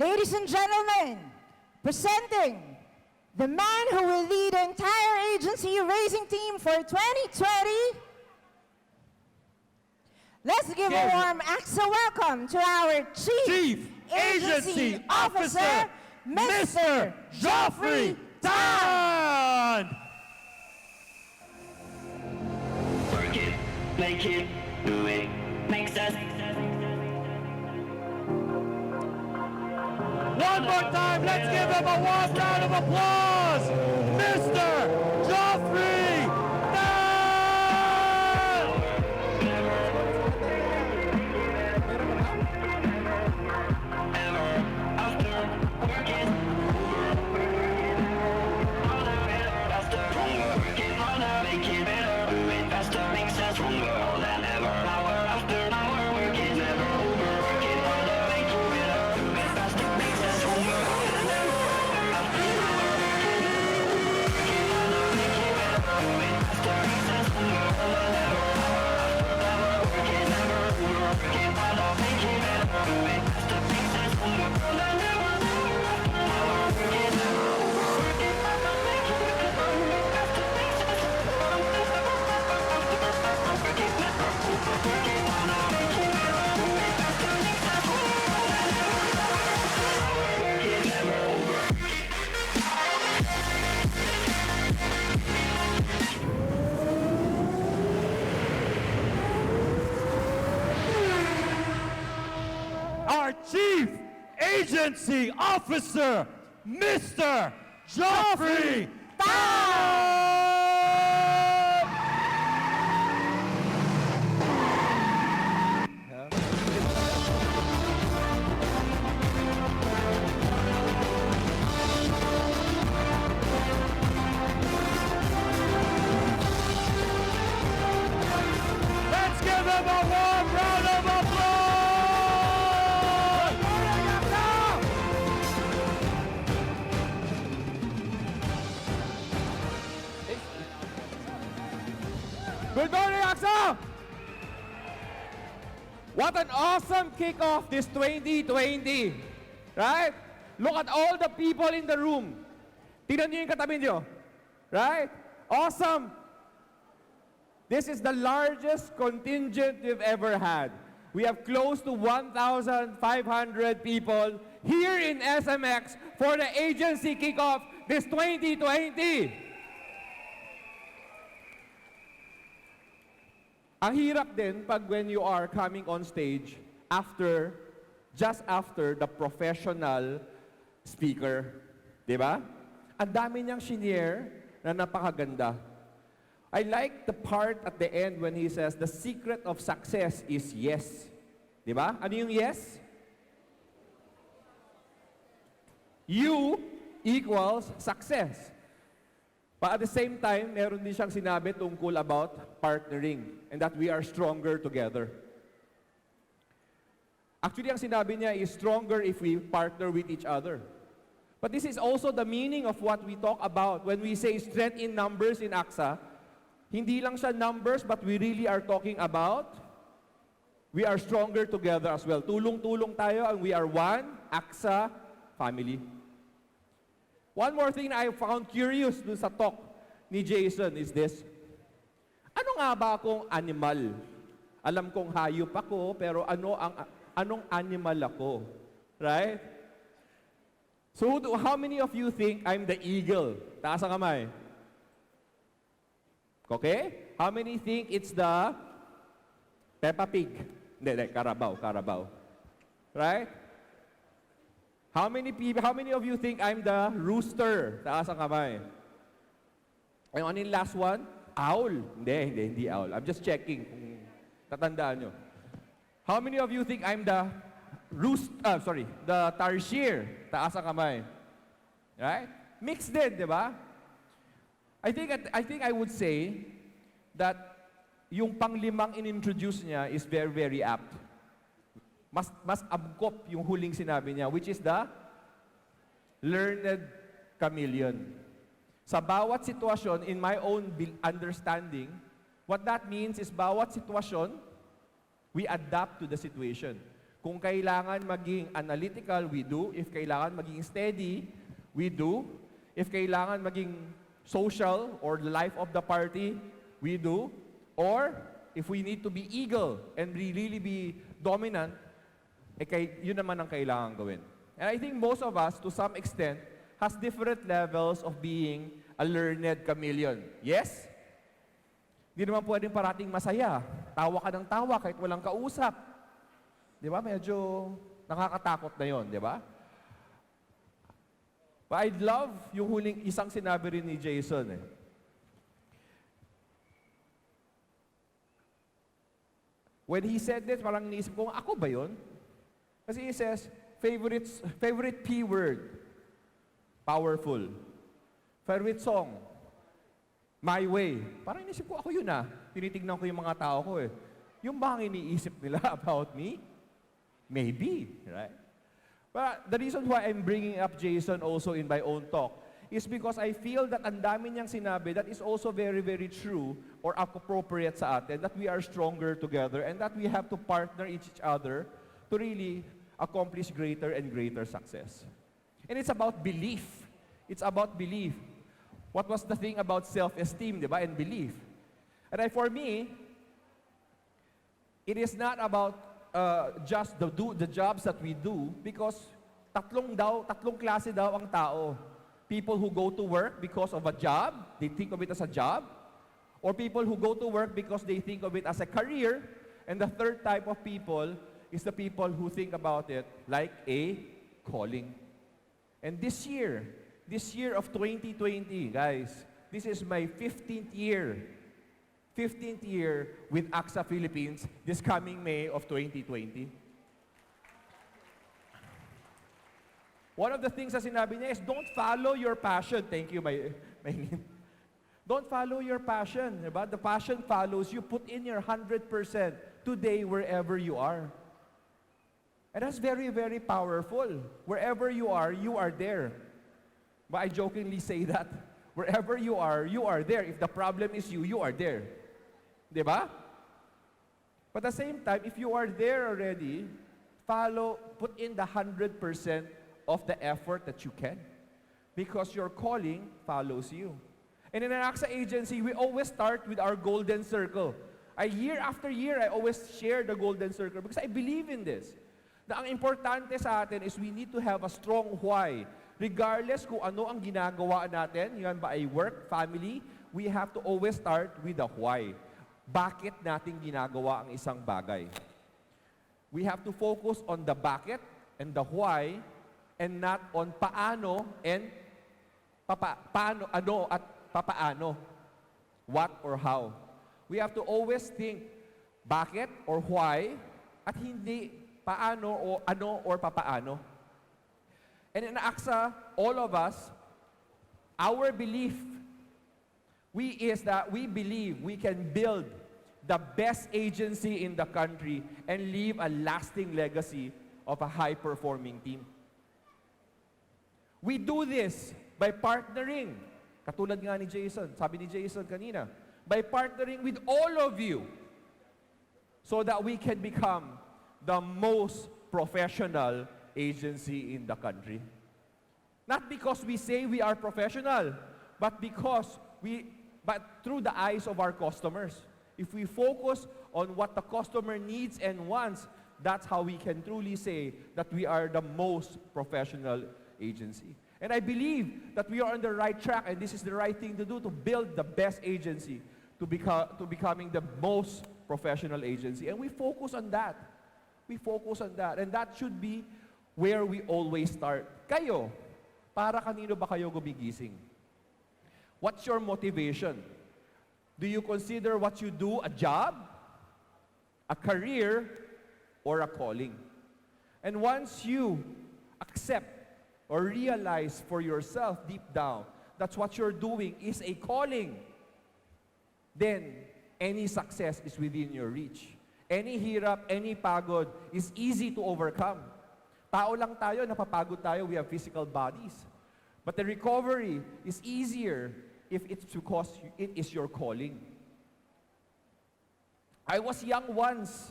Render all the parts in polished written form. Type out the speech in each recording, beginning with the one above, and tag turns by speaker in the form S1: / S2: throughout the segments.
S1: Ladies and gentlemen, presenting the man who will lead the entire agency racing team for 2020. Let's give a warm AXA welcome to our Chief Agency Officer, Mr. Geoff.
S2: Work it, make it, do it, makes us.
S3: One more time, let's give him a warm round of applause, Mr. Geoffrey Tan!
S2: Ever after working, faster, stronger, working harder, make it better, do it faster, makes us stronger than ever. Hour after hour, working never over, working harder, make it better, do it faster, makes us stronger than ever. After hour, working harder, make it better, do it faster, makes us stronger than ever. After hour, working never over, working harder, make it better, do it faster, makes us stronger than ever. After hour, working never over, working harder, make it better, do it faster, makes us
S3: Our Chief Agency Officer, Mr. Geoffrey Tan! Let's give him a warm round of applause! Good morning, AXA! What an awesome kickoff this 2020. Right? Look at all the people in the room. Tingnan niyo yung katabi niyo. Right? Awesome! This is the largest contingent we've ever had. We have close to 1,500 people here in SMX for the agency kickoff this 2020. Ang hirap din pag when you are coming on stage just after the professional speaker. Diba? Ang dami niyang shinare na napakaganda. I like the part at the end when he says, the secret of success is yes. Diba? Ano yung yes? You equals success. But at the same time, meron din siyang sinabi tungkol about partnering and that we are stronger together. Actually, ang sinabi niya is stronger if we partner with each other. But this is also the meaning of what we talk about when we say strength in numbers in AXA. Hindi lang siya numbers, but we really are talking about we are stronger together as well. Tulong-tulong tayo and we are one AXA family. One more thing na I found curious dun sa talk ni Jason is this. Ano nga ba akong animal? Alam kong hayop ako, pero anong animal ako? Right? So, how many of you think I'm the eagle? Taas ang kamay. Okay? How many think it's the Peppa Pig? Hindi, Carabao. Right? How many of you think I'm the rooster? Taas ang kamay. Ano yung last one? Owl. Hindi owl. I'm just checking kung tatandaan nyo. How many of you think I'm the the tarsier? Taas ang kamay. Right? Mixed din, di ba? I think I would say that yung panglimang in-introduce niya is very, very apt. Mas abgop yung huling sinabi niya, which is the learned chameleon. Sa bawat sitwasyon, in my own understanding, what that means is bawat sitwasyon, we adapt to the situation. Kung kailangan maging analytical, we do. If kailangan maging steady, we do. If kailangan maging social or the life of the party, we do. Or if we need to be eagle and really be dominant, yun naman ang kailangan gawin. And I think most of us, to some extent, has different levels of being a learned chameleon. Yes? Hindi naman pwedeng parating masaya. Tawa ka ng tawa kahit walang kausap. Di ba? Medyo nakakatakot na yon, di ba? But I love yung huling isang sinabi rin ni Jason. When he said this, parang niisip ko, ako ba yun? Kasi he says, favorite P word, powerful. Favorite song, My Way. Parang inisip ko, ako yun ah. Tinitignan ko yung mga tao ko eh. Yung ba ang iniisip nila about me? Maybe, right? But the reason why I'm bringing up Jason also in my own talk is because I feel that ang dami niyang sinabi that is also very, very true or appropriate sa atin, that we are stronger together and that we have to partner each other to really accomplish greater and greater success. And it's about belief. It's about belief. What was the thing about self-esteem, di ba, and belief? And for me, it is not about just the jobs that we do, because tatlong klase daw ang tao. People who go to work because of a job, they think of it as a job, or people who go to work because they think of it as a career, and the third type of people is the people who think about it like a calling. And this year of 2020, guys, this is my 15th year with AXA Philippines this coming May of 2020. One of the things na sinabi niya is, don't follow your passion. Thank you, my Don't follow your passion. Diba? The passion follows you. Put in your 100% today wherever you are. And that's very, very powerful. Wherever you are there. But I jokingly say that. Wherever you are there. If the problem is you are there. Diba? But at the same time, if you are there already, put in the 100% of the effort that you can. Because your calling follows you. And in an AXA agency, we always start with our golden circle. Year after year, I always share the golden circle because I believe in this. Na ang importante sa atin is we need to have a strong why. Regardless kung ano ang ginagawa natin, yan ba ay work, family, we have to always start with the why. Bakit natin ginagawa ang isang bagay? We have to focus on the bakit and the why and not on paano and ano at papaano. What or how. We have to always think bakit or why at hindi paano o ano or papaano. And in AXA, all of us, our belief is that we believe we can build the best agency in the country and leave a lasting legacy of a high-performing team. We do this by partnering. Katulad nga ni Jason, sabi ni Jason kanina, by partnering with all of you so that we can become the most professional agency in the country. Not because we say we are professional, but through the eyes of our customers. If we focus on what the customer needs and wants, that's how we can truly say that we are the most professional agency. And I believe that we are on the right track, and this is the right thing to do, to build the best agency, to becoming the most professional agency. And we focus on that. We focus on that. And that should be where we always start. Kayo, para kanino ba kayo gumigising? What's your motivation? Do you consider what you do a job, a career, or a calling? And once you accept or realize for yourself deep down that's what you're doing is a calling, then any success is within your reach. Any hirap, any pagod is easy to overcome. Tao lang tayo, napapagod tayo, we have physical bodies. But the recovery is easier if it's because it is your calling. I was young once.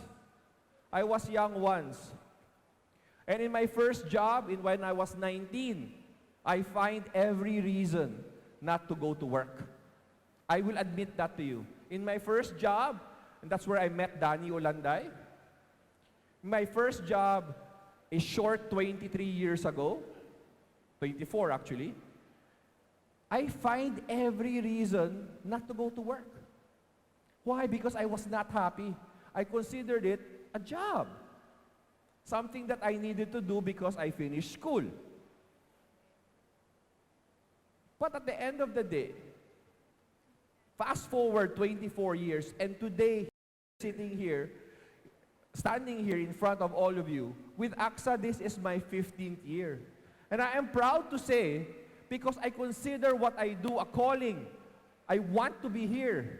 S3: And in my first job, when I was 19, I find every reason not to go to work. I will admit that to you. In my first job, and that's where I met Danny Olanday. My first job, a short 23 years ago, 24 actually, I find every reason not to go to work. Why? Because I was not happy. I considered it a job. Something that I needed to do because I finished school. But at the end of the day, fast forward 24 years, and today, sitting here, standing here in front of all of you, with AXA, this is my 15th year. And I am proud to say, because I consider what I do a calling. I want to be here.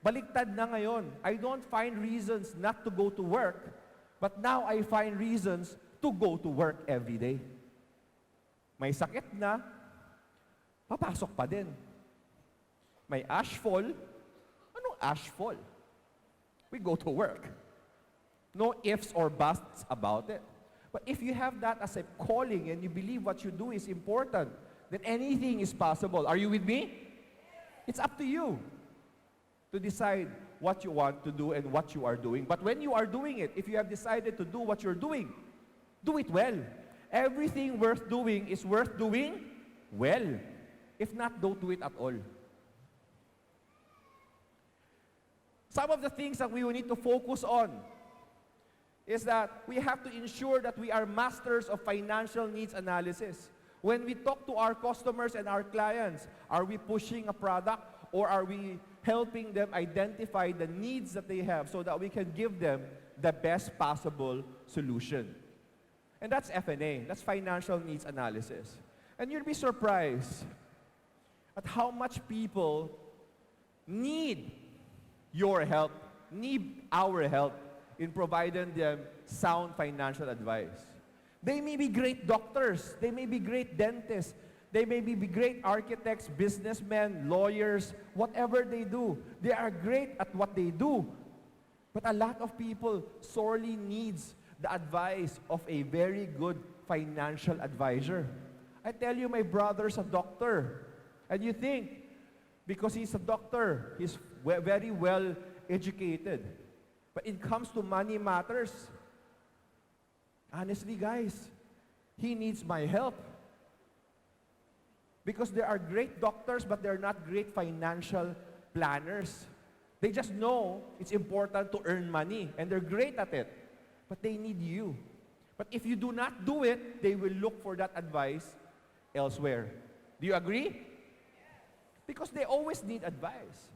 S3: Baliktad na ngayon. I don't find reasons not to go to work, but now I find reasons to go to work every day. May sakit na, papasok pa din. May ashfall, anong ashfall? We go to work. No ifs or buts about it. But if you have that as a calling and you believe what you do is important, then anything is possible. Are you with me? It's up to you to decide what you want to do and what you are doing. But when you are doing it, if you have decided to do what you're doing, do it well. Everything worth doing is worth doing well. If not, don't do it at all. Some of the things that we will need to focus on is that we have to ensure that we are masters of financial needs analysis. When we talk to our customers and our clients, are we pushing a product or are we helping them identify the needs that they have so that we can give them the best possible solution? And that's F&A, that's financial needs analysis. And you'll be surprised at how much people need your help, need our help in providing them sound financial advice. They may be great doctors, they may be great dentists, they may be great architects, businessmen, lawyers, whatever they do. They are great at what they do. But a lot of people sorely needs the advice of a very good financial advisor. I tell you, my brother's a doctor. And you think, because he's a doctor, he's very well educated. But it comes to money matters. Honestly, guys, he needs my help. Because there are great doctors, but they're not great financial planners. They just know it's important to earn money, and they're great at it. But they need you. But if you do not do it, they will look for that advice elsewhere. Do you agree? Because they always need advice.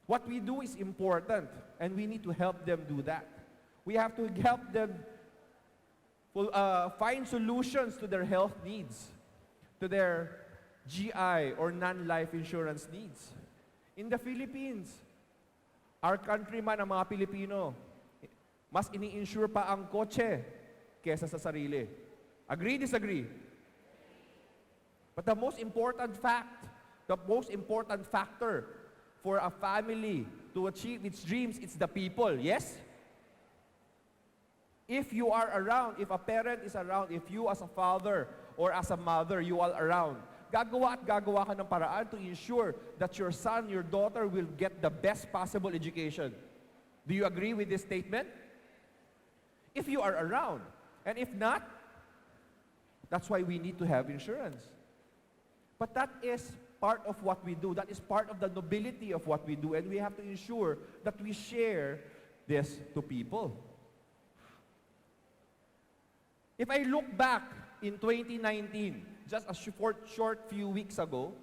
S3: What we do is important, and we need to help them do that. We have to help them find solutions to their health needs, to their GI or non-life insurance needs. In the Philippines, our countryman, ang mga Pilipino, mas ini-insure pa ang kotse kesa sa sarili. Agree, disagree? But the most important fact, the most important factor for a family to achieve its dreams, it's the people, yes? If you are around, if a parent is around, if you as a father or as a mother, you are around, gagawa at gagawa ka ng paraan to ensure that your son, your daughter will get the best possible education. Do you agree with this statement? If you are around. And if not, that's why we need to have insurance. But that is part of what we do. That is part of the nobility of what we do. And we have to ensure that we share this to people. If I look back in 2019, just a short few weeks ago,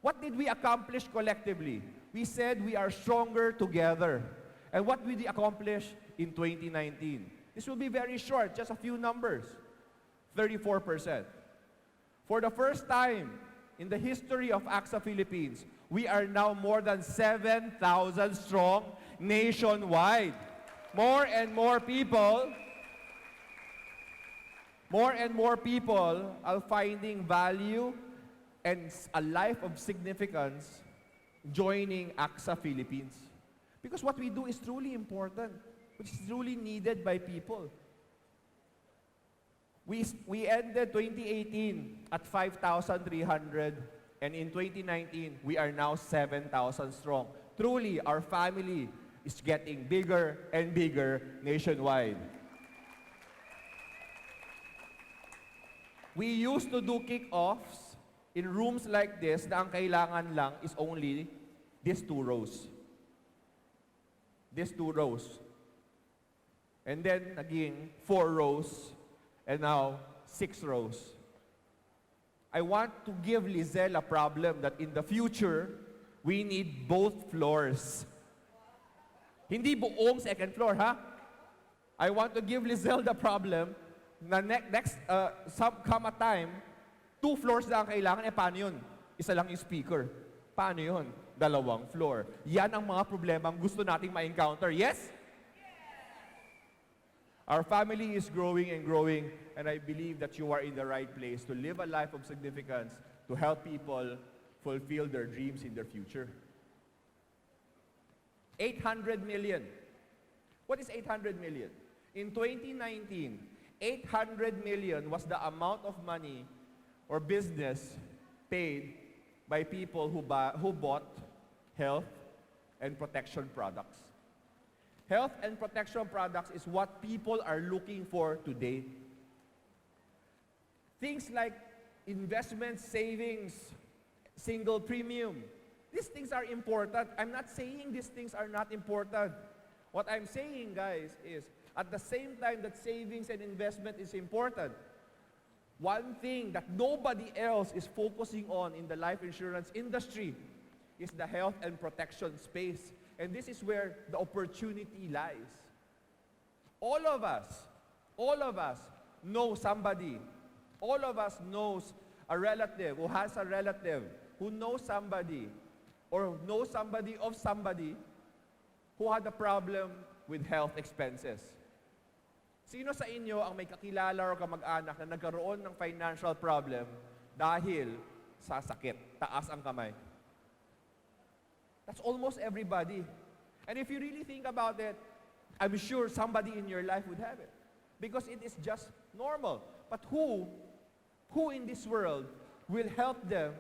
S3: what did we accomplish collectively? We said we are stronger together. And what did we accomplish in 2019? This will be very short, just a few numbers. 34%. For the first time in the history of AXA Philippines, we are now more than 7,000 strong nationwide. More and more people are finding value and a life of significance joining AXA Philippines. Because what we do is truly important. which is truly needed by people. We ended 2018 at 5,300, and in 2019, we are now 7,000 strong. Truly, our family is getting bigger and bigger nationwide. We used to do kick-offs in rooms like this na ang kailangan lang is only these 2 rows. These 2 rows. And then, naging 4 rows, and now 6 rows. I want to give Lizelle a problem that in the future, we need both floors. Hindi buong second floor, ha? I want to give Lizelle the problem na come a time, 2 floors na ang kailangan. Paano yun? Isa lang yung speaker. Paano yun? 2 floor. Yan ang mga problema ang gusto nating ma-encounter. Yes? Our family is growing and growing, and I believe that you are in the right place to live a life of significance, to help people fulfill their dreams in their future. 800 million. What is 800 million? In 2019, 800 million was the amount of money or business paid by people who bought health and protection products. Health and protection products is what people are looking for today. Things like investment, savings, single premium. These things are important. I'm not saying these things are not important. What I'm saying, guys, is at the same time that savings and investment is important, one thing that nobody else is focusing on in the life insurance industry is the health and protection space. And this is where the opportunity lies. All of us know somebody. All of us knows a relative who has a relative who knows somebody or knows somebody of somebody who had a problem with health expenses. Sino sa inyo ang may kakilala o kamag-anak na nagkaroon ng financial problem dahil sa sakit? Taas ang kamay. That's almost everybody. And if you really think about it, I'm sure somebody in your life would have it. Because it is just normal. But who in this world will help them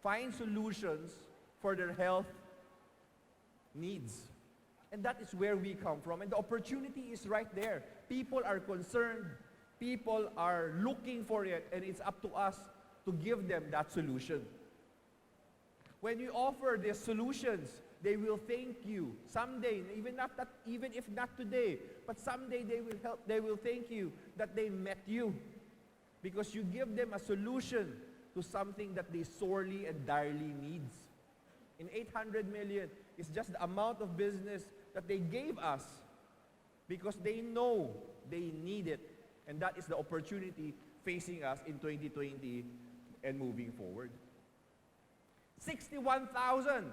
S3: find solutions for their health needs? And that is where we come from. And the opportunity is right there. People are concerned. People are looking for it. And it's up to us to give them that solution. When you offer these solutions, they will thank you someday, even if not today, but someday they will thank you that they met you because you give them a solution to something that they sorely and direly needs. In 800 million, it's just the amount of business that they gave us because they know they need it, and that is the opportunity facing us in 2020 and moving forward. 61,000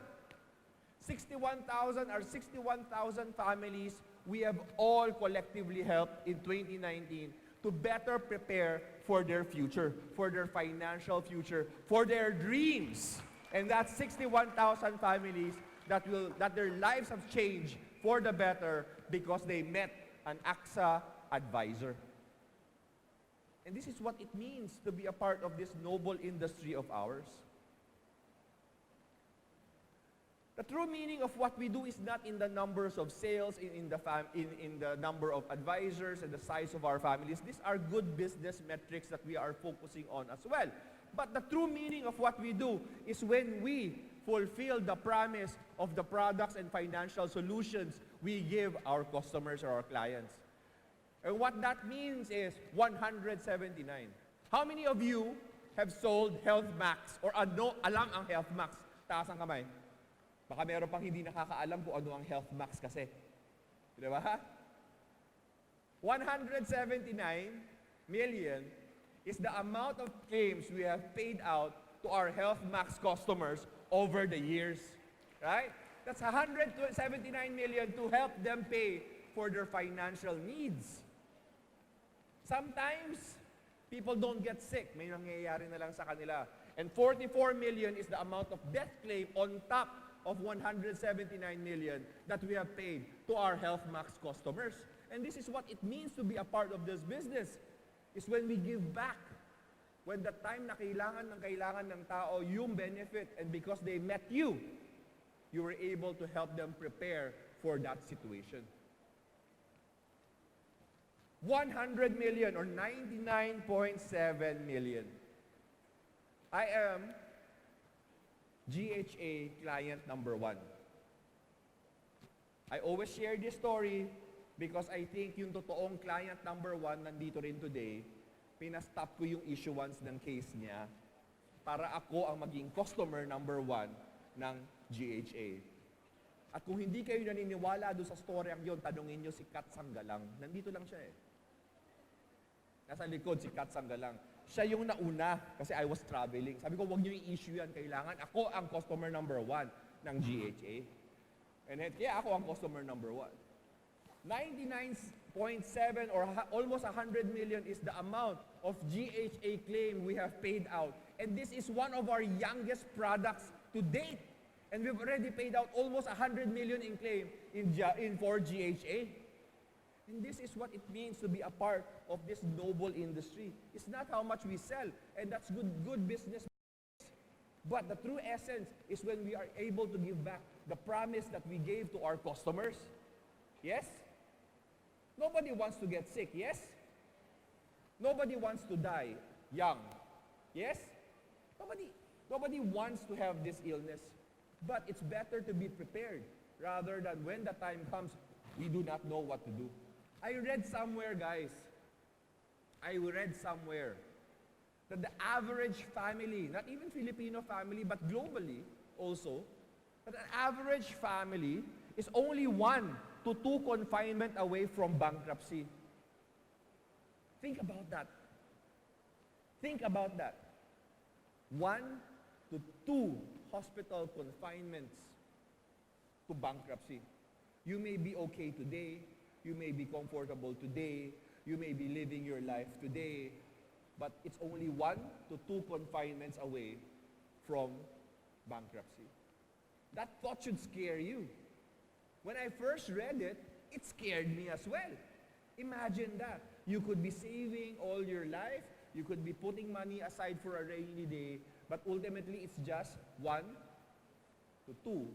S3: are 61,000 families we have all collectively helped in 2019 to better prepare for their future, for their financial future, for their dreams. And that's 61,000 families that their lives have changed for the better because they met an AXA advisor. And this is what it means to be a part of this noble industry of ours. The true meaning of what we do is not in the numbers of sales, in the number of advisors and the size of our families. These are good business metrics that we are focusing on as well. But the true meaning of what we do is when we fulfill the promise of the products and financial solutions we give our customers or our clients. And what that means is 179. How many of you have sold Health Max or alam ang Health Max? Taas ang kamay. Baka meron pang hindi nakakaalam kung ano ang Health Max kasi. Di ba? 179 million is the amount of claims we have paid out to our Health Max customers over the years. Right? That's 179 million to help them pay for their financial needs. Sometimes, people don't get sick. May nangyayari na lang sa kanila. And 44 million is the amount of death claim on top
S4: of 179 million that we have paid to our Health Max customers. And this is what it means to be a part of this business, is when we give back. When the time na kailangan ng tao yung benefit, and because they met you, you were able to help them prepare for that situation. 100 million or 99.7 million. I am GHA client number 1. I always share this story because I think yung totoong client number 1 nandito rin today, pinastop ko yung issuance ng case niya para ako ang maging customer number 1 ng GHA. At kung hindi kayo naniniwala doon sa story ang yun, tanungin nyo si Kat Sanggalang. Nandito lang siya eh. Nasa likod si Kat Sanggalang. Siya yung nauna kasi I was traveling. Sabi ko, huwag nyo i-issue yan. Kailangan ako ang customer number 1 ng GHA. And kaya ako ang customer number 1. 99.7 or almost 100 million is the amount of GHA claim we have paid out. And this is one of our youngest products to date. And we've already paid out almost 100 million in claim for GHA. And this is what it means to be a part of this noble industry. It's not how much we sell, and that's good business. But the true essence is when we are able to give back the promise that we gave to our customers. Yes? Nobody wants to get sick, yes? Nobody wants to die young. Yes? Nobody wants to have this illness. But it's better to be prepared rather than when the time comes, we do not know what to do. I read somewhere, guys, that the average family, not even Filipino family, but globally also, that an average family is only 1 to 2 confinement away from bankruptcy. Think about that. Think about that. 1 to 2 hospital confinements to bankruptcy. You may be okay today, you may be comfortable today, you may be living your life today, but it's only 1 to 2 confinements away from bankruptcy. That thought should scare you. When I first read it, it scared me as well. Imagine that. You could be saving all your life, you could be putting money aside for a rainy day, but ultimately it's just 1 to 2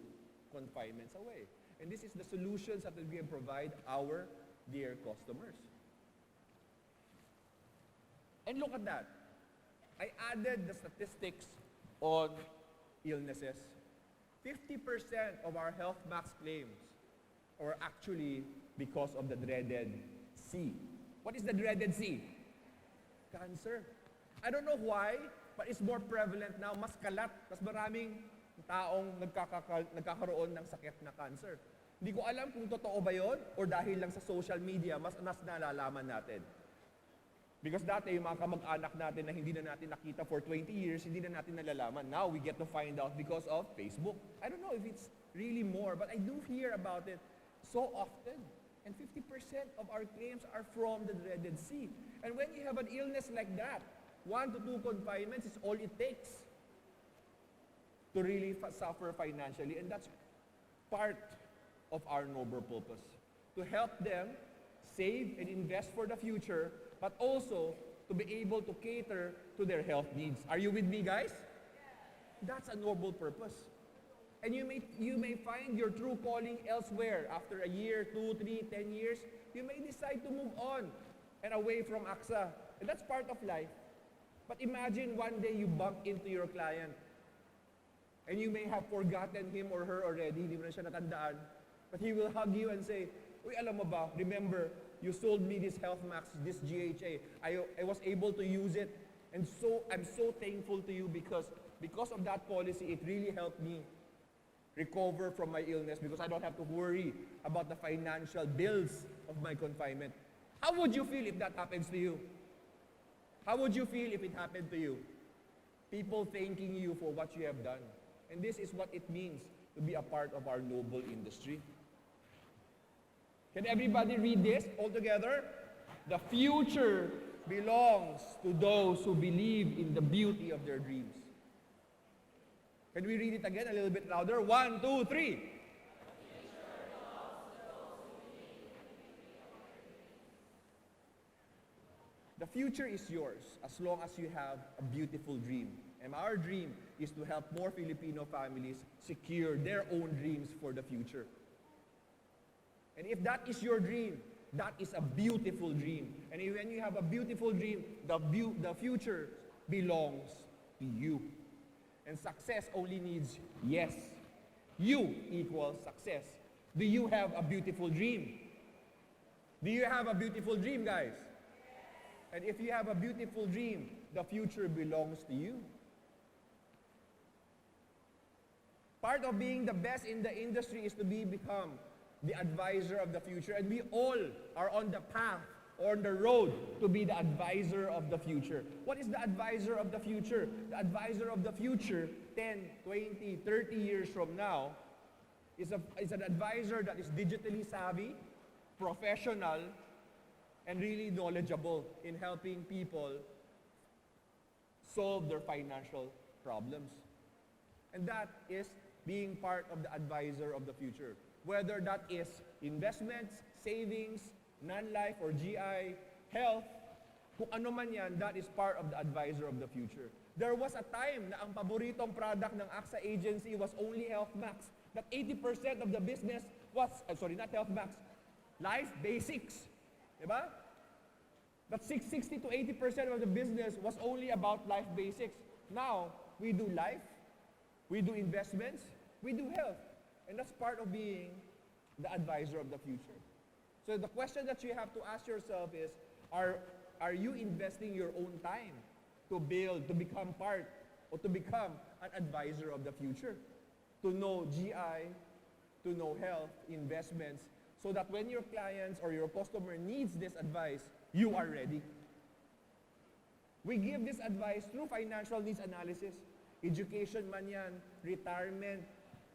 S4: confinements away. And this is the solutions that we can provide our dear customers. And look at that. I added the statistics on illnesses. 50% of our Health Max claims are actually because of the dreaded C. What is the dreaded C? Cancer. I don't know why, but it's more prevalent now. Mas kalat, mas maraming taong nagkakaroon ng sakit na cancer. Hindi ko alam kung totoo ba yon or dahil lang sa social media, mas nalalaman natin. Because dati, yung mga kamag-anak natin na hindi na natin nakita for 20 years, hindi na natin nalalaman. Now, we get to find out because of Facebook. I don't know if it's really more, but I do hear about it so often. And 50% of our claims are from the dreaded C. And when you have an illness like that, 1 to 2 confinements is all it takes to really suffer financially. And that's part of our noble purpose. To help them save and invest for the future, but also to be able to cater to their health needs. Are you with me, guys? That's a noble purpose. And you may find your true calling elsewhere. After a year, 2, 3, 10 years, you may decide to move on and away from AXA. And that's part of life. But imagine one day you bump into your client and you may have forgotten him or her already, hindi mo na siya natandaan, but he will hug you and say, uy, alam mo ba, remember, you sold me this Health Max, this GHA. I was able to use it, and so I'm so thankful to you because of that policy, it really helped me recover from my illness because I don't have to worry about the financial bills of my confinement. How would you feel if that happens to you? How would you feel if it happened to you? People thanking you for what you have done. And this is what it means to be a part of our noble industry. Can everybody read this all together? The future belongs to those who believe in the beauty of their dreams. Can we read it again a little bit louder? 1, 2, 3. The future is yours as long as you have a beautiful dream. And our dream is to help more Filipino families secure their own dreams for the future. And if that is your dream, that is a beautiful dream. And when you have a beautiful dream, the future belongs to you. And success only needs yes. You equals success. Do you have a beautiful dream? Do you have a beautiful dream, guys? And if you have a beautiful dream, the future belongs to you. Part of being the best in the industry is to become the advisor of the future. And we all are on the path or on the road to be the advisor of the future. What is the advisor of the future? The advisor of the future, 10, 20, 30 years from now, is an advisor that is digitally savvy, professional, and really knowledgeable in helping people solve their financial problems. And that is being part of the advisor of the future. Whether that is investments, savings, non-life or GI, health, kung ano man yan, that is part of the advisor of the future. There was a time na ang paboritong product ng AXA agency was only Health Max. That 80% of the business was, not Health Max, Life Basics. Diba? But 60 to 80% of the business was only about Life Basics. Now, we do life, we do investments, we do health. And that's part of being the advisor of the future. So the question that you have to ask yourself is, are you investing your own time to build, to become part, or to become an advisor of the future? To know GI, to know health, investments, so that when your clients or your customer needs this advice, you are ready. We give this advice through financial needs analysis. Education man yan, retirement,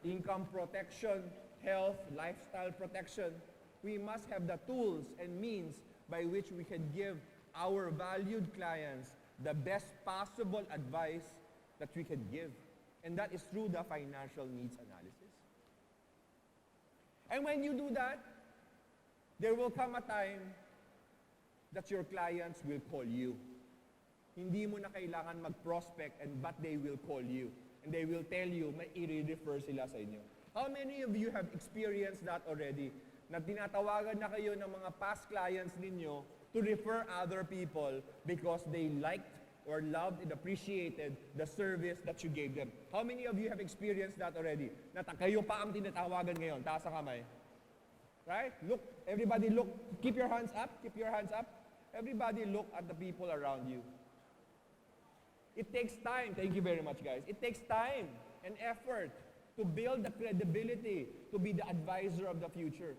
S4: income protection, health, lifestyle protection. We must have the tools and means by which we can give our valued clients the best possible advice that we can give. And that is through the financial needs analysis. And when you do that, there will come a time that your clients will call you. Hindi mo na kailangan mag-prospect but they will call you. And they will tell you, may i-refer sila sa inyo. How many of you have experienced that already? Na tinatawagan na kayo ng mga past clients ninyo to refer other people because they liked or loved and appreciated the service that you gave them. How many of you have experienced that already? Na kayo pa ang tinatawagan ngayon. Taas ang kamay. Right? Look, everybody look. Keep your hands up. Keep your hands up. Everybody look at the people around you. It takes time. Thank you very much, guys. It takes time and effort to build the credibility to be the advisor of the future.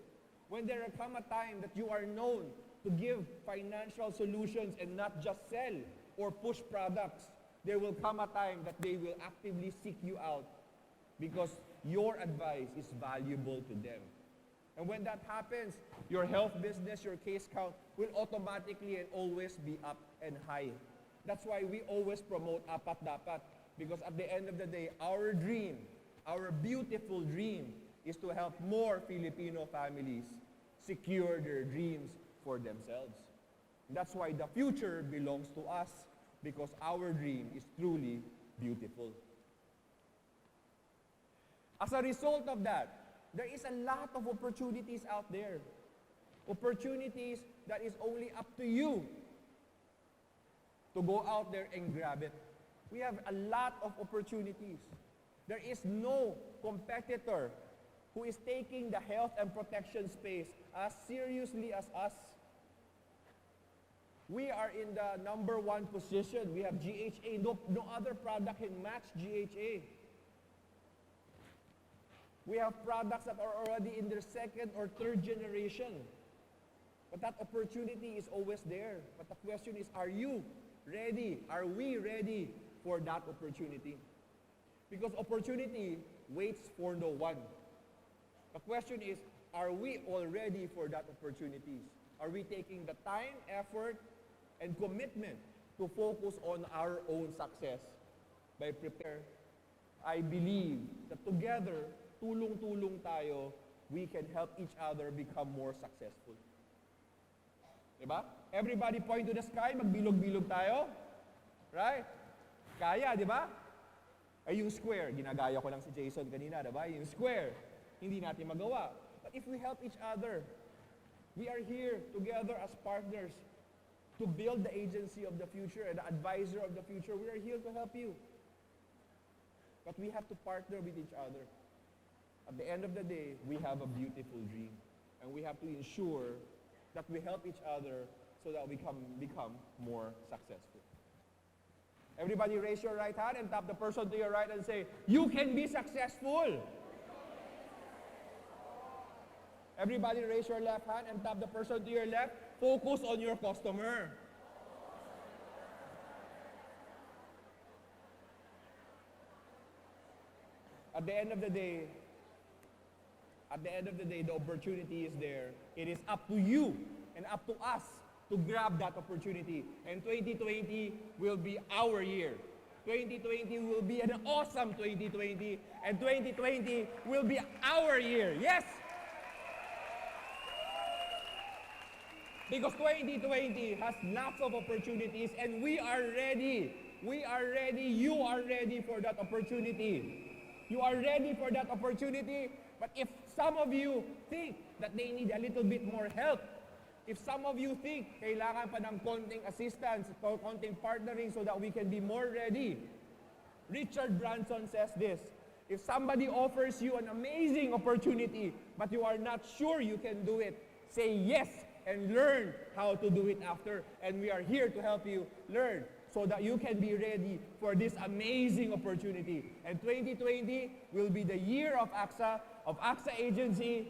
S4: When there come a time that you are known to give financial solutions and not just sell or push products, there will come a time that they will actively seek you out because your advice is valuable to them. And when that happens, your health business, your case count will automatically and always be up and high. That's why we always promote apat dapat. Because at the end of the day, our dream, our beautiful dream, is to help more Filipino families secure their dreams for themselves. That's why the future belongs to us, because our dream is truly beautiful. As a result of that, there is a lot of opportunities out there. Opportunities that is only up to you to go out there and grab it. We have a lot of opportunities. There is no competitor who is taking the health and protection space as seriously as us. We are in the #1 position. We have GHA. No other product can match GHA. We have products that are already in their second or third generation. But that opportunity is always there. But the question is, are you ready? Are we ready for that opportunity? Because opportunity waits for no one. The question is, are we all ready for that opportunity? Are we taking the time, effort, and commitment to focus on our own success by prepare I believe that together, tulong-tulong tayo, we can help each other become more successful. Diba? Everybody point to the sky, magbilog-bilog tayo. Right? Kaya, di ba? Ay, yung square, ginagaya ko lang si Jason kanina, di ba? Yung square, hindi natin magawa. But if we help each other, we are here together as partners to build the agency of the future and the advisor of the future. We are here to help you. But we have to partner with each other. At the end of the day, we have a beautiful dream. And we have to ensure that we help each other so that we can become more successful. Everybody raise your right hand and tap the person to your right and say, you can be successful. Everybody raise your left hand and tap the person to your left. Focus on your customer. At the end of the day, the opportunity is there. It is up to you and up to us to grab that opportunity. And 2020 will be our year. 2020 will be an awesome 2020. And 2020 will be our year. Yes! Because 2020 has lots of opportunities and we are ready. We are ready. You are ready for that opportunity. You are ready for that opportunity. But if some of you think that they need a little bit more help, if some of you think kailangan pa ng konting assistance, konting partnering so that we can be more ready, Richard Branson says this, if somebody offers you an amazing opportunity, but you are not sure you can do it, say yes and learn how to do it after. And we are here to help you learn so that you can be ready for this amazing opportunity. And 2020 will be the year of AXA Agency,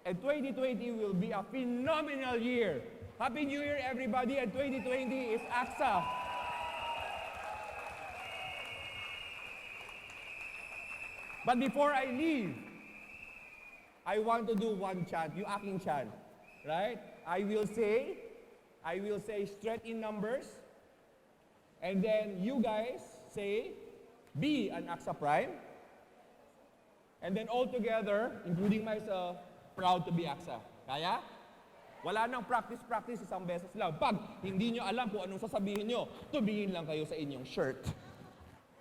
S4: and 2020 will be a phenomenal year. Happy New Year, everybody, and 2020 is AXA. But before I leave, I want to do one chant, yung aking chant, right? I will say straight in numbers, and then you guys say, be an AXA Prime, and then all together, including myself, proud to be AXA. Kaya? Wala nang practice, isang beses lang. Pag hindi nyo alam kung anong sasabihin nyo, tumingin lang kayo sa inyong shirt.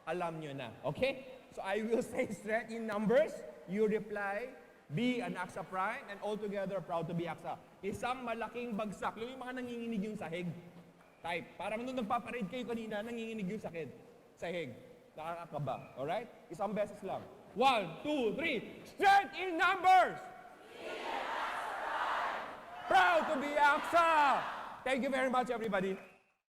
S4: Alam nyo na, okay? So I will say straight in numbers, you reply, be an AXA Prime, and all together, proud to be AXA. Isang malaking bagsak, yung mga nanginginig yung sahig. Type. Parang nung nagpaparade kayo kanina, nanginginig yung sahig. Nakakakaba. Alright? Isang beses lang. 1, 2, 3. Straight in numbers! Proud to be AXA! Thank you very much, everybody.